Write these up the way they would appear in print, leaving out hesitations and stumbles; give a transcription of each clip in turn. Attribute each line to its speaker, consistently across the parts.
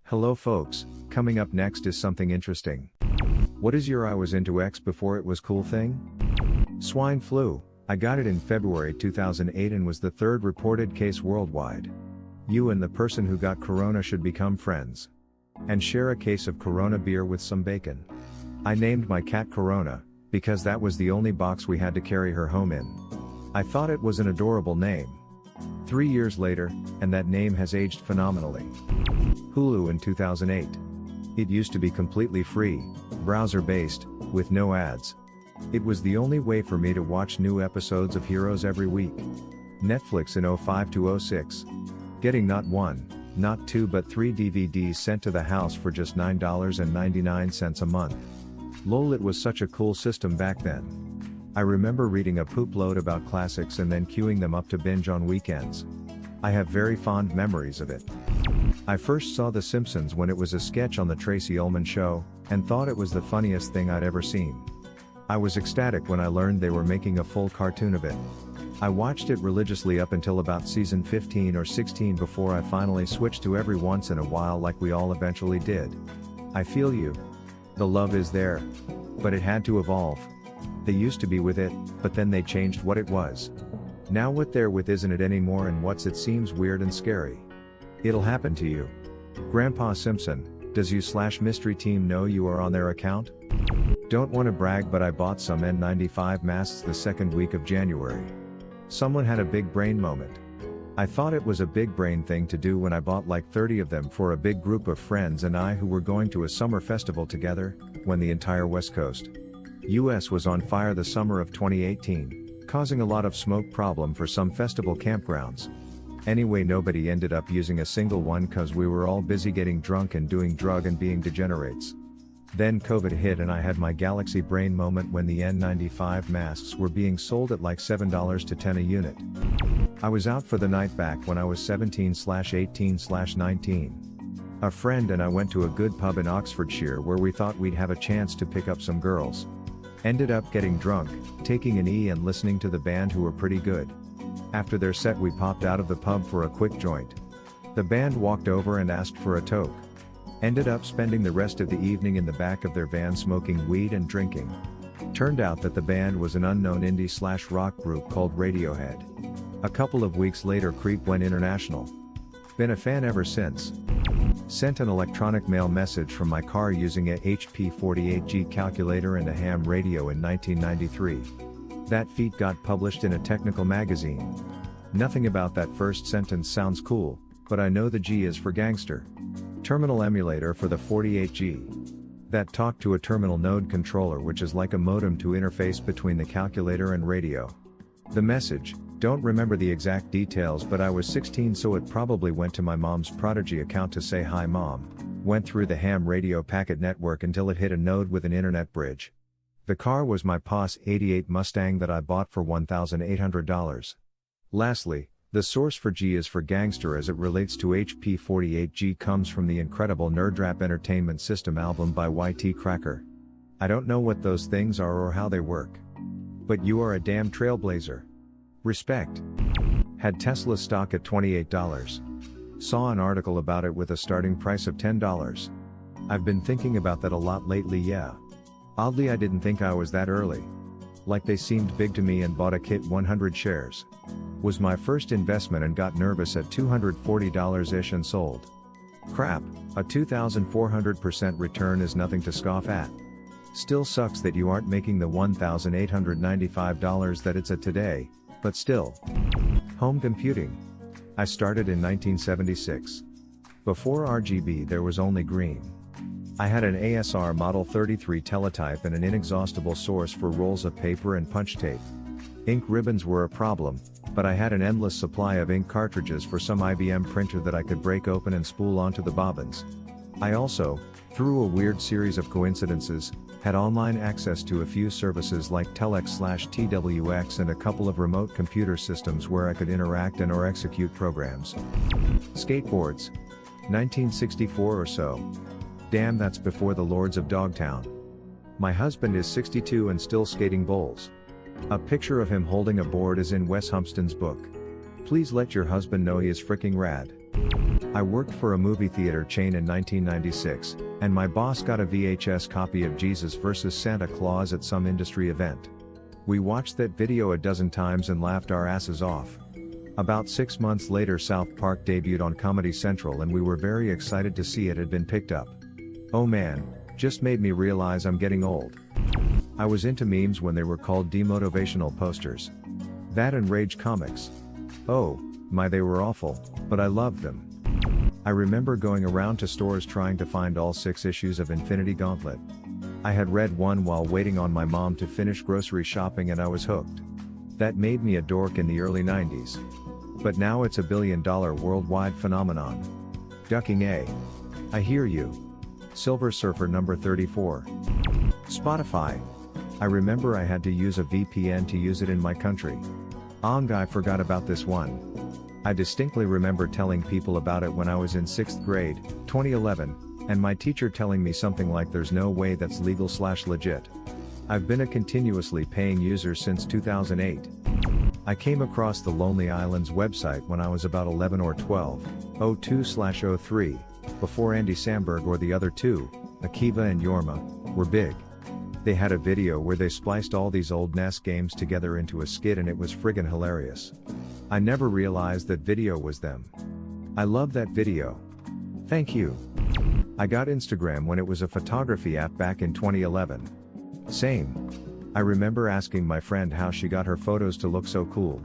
Speaker 1: Hello folks, coming up next is something interesting. What is your I was into X before it was cool thing? Swine flu. I got it in February 2008 and was the third reported case worldwide. You and the person who got corona should become friends. And share a case of Corona beer with some bacon. I named my cat Corona, because that was the only box we had to carry her home in. I thought it was an adorable name. 3 years later, and that name has aged phenomenally. Hulu in 2008. It used to be completely free, browser-based, with no ads. It was the only way for me to watch new episodes of Heroes every week. Netflix in 05 to 06. Getting not one, not two but 3 DVDs sent to the house for just $9.99 a month. Lol, it was such a cool system back then. I remember reading a poop load about classics and then queuing them up to binge on weekends. I have very fond memories of it. I first saw The Simpsons when it was a sketch on the Tracy Ullman Show, and thought it was the funniest thing I'd ever seen. I was ecstatic when I learned they were making a full cartoon of it. I watched it religiously up until about season 15 or 16 before I finally switched to every once in a while like we all eventually did. I feel you. The love is there. But it had to evolve. They used to be with it, but then they changed what it was. Now what they're with isn't it anymore, and what's it seems weird and scary. It'll happen to you. Grandpa Simpson, does you/mystery team know you are on their account? Don't want to brag, but I bought some N95 masks the second week of January. Someone had a big brain moment. I thought it was a big brain thing to do when I bought like 30 of them for a big group of friends and I who were going to a summer festival together, when the entire West Coast US was on fire the summer of 2018, causing a lot of smoke problem for some festival campgrounds. Anyway, nobody ended up using a single one cause we were all busy getting drunk and doing drug and being degenerates. Then COVID hit and I had my galaxy brain moment when the N95 masks were being sold at like $7 to $10 a unit. I was out for the night back when I was 17/18/19. A friend and I went to a good pub in Oxfordshire where we thought we'd have a chance to pick up some girls. Ended up getting drunk, taking an E and listening to the band who were pretty good. After their set we popped out of the pub for a quick joint. The band walked over and asked for a toke. Ended up spending the rest of the evening in the back of their van smoking weed and drinking. Turned out that the band was an unknown indie/rock group called Radiohead. A couple of weeks later Creep went international. Been a fan ever since. Sent an electronic mail message from my car using a HP 48G calculator and a ham radio in 1993. That feat got published in a technical magazine. Nothing about that first sentence sounds cool, but I know the G is for gangster. Terminal emulator for the 48G. That talked to a terminal node controller, which is like a modem to interface between the calculator and radio. The message, don't remember the exact details, but I was 16 so it probably went to my mom's Prodigy account to say hi mom, went through the ham radio packet network until it hit a node with an internet bridge. The car was my POS 88 Mustang that I bought for $1,800. Lastly, the source for G is for gangster as it relates to HP 48G comes from the incredible Nerdrap Entertainment System album by YT Cracker. I don't know what those things are or how they work. But you are a damn trailblazer. Respect. Had Tesla stock at $28. Saw an article about it with a starting price of $10. I've been thinking about that a lot lately, yeah. Oddly, I didn't think I was that early. Like they seemed big to me and bought a kit 100 shares. Was my first investment and got nervous at $240-ish and sold. Crap, a 2,400% return is nothing to scoff at. Still sucks that you aren't making the $1,895 that it's at today, but still. Home computing. I started in 1976. Before RGB there was only green. I had an ASR Model 33 teletype and an inexhaustible source for rolls of paper and punch tape. Ink ribbons were a problem, but I had an endless supply of ink cartridges for some IBM printer that I could break open and spool onto the bobbins. I also, through a weird series of coincidences, had online access to a few services like Telex/TWX and a couple of remote computer systems where I could interact and/or execute programs. Skateboards. 1964 or so. Damn, that's before the Lords of Dogtown. My husband is 62 and still skating bowls. A picture of him holding a board is in Wes Humpston's book. Please let your husband know he is fricking rad. I worked for a movie theater chain in 1996, and my boss got a VHS copy of Jesus vs. Santa Claus at some industry event. We watched that video a dozen times and laughed our asses off. About 6 months later, South Park debuted on Comedy Central and we were very excited to see it had been picked up. Oh man, just made me realize I'm getting old. I was into memes when they were called demotivational posters. That and rage comics. Oh, my, they were awful, but I loved them. I remember going around to stores trying to find all 6 issues of Infinity Gauntlet. I had read one while waiting on my mom to finish grocery shopping and I was hooked. That made me a dork in the early 90s. But now it's a billion-dollar worldwide phenomenon. Ducking A. I hear you. Silver Surfer number 34. Spotify. I remember I had to use a VPN to use it in my country. I forgot about this one. I distinctly remember telling people about it when I was in 6th grade, 2011, and my teacher telling me something like there's no way that's legal/legit. I've been a continuously paying user since 2008. I came across the Lonely Islands website when I was about 11 or 12, 02/03, before Andy Samberg or the other two, Akiva and Yorma, were big. They had a video where they spliced all these old NES games together into a skit and it was friggin' hilarious. I never realized that video was them. I love that video. Thank you. I got Instagram when it was a photography app back in 2011. Same. I remember asking my friend how she got her photos to look so cool.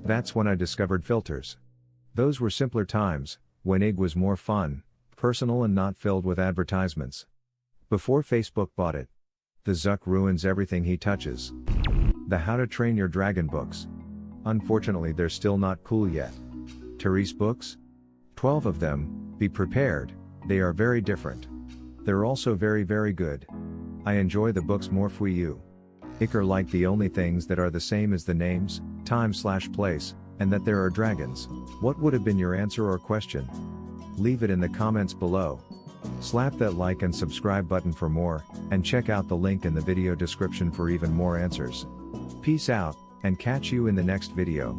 Speaker 1: That's when I discovered filters. Those were simpler times, when IG was more fun, personal and not filled with advertisements. Before Facebook bought it. The Zuck ruins everything he touches. The How to Train Your Dragon books. Unfortunately they're still not cool yet. Therese books? 12 of them, be prepared, they are very different. They're also very good. I enjoy the books more for you. Ick are like the only things that are the same as the names, time/place, and that there are dragons. What would have been your answer or question? Leave it in the comments below. Slap that like and subscribe button for more, and check out the link in the video description for even more answers. Peace out, and catch you in the next video.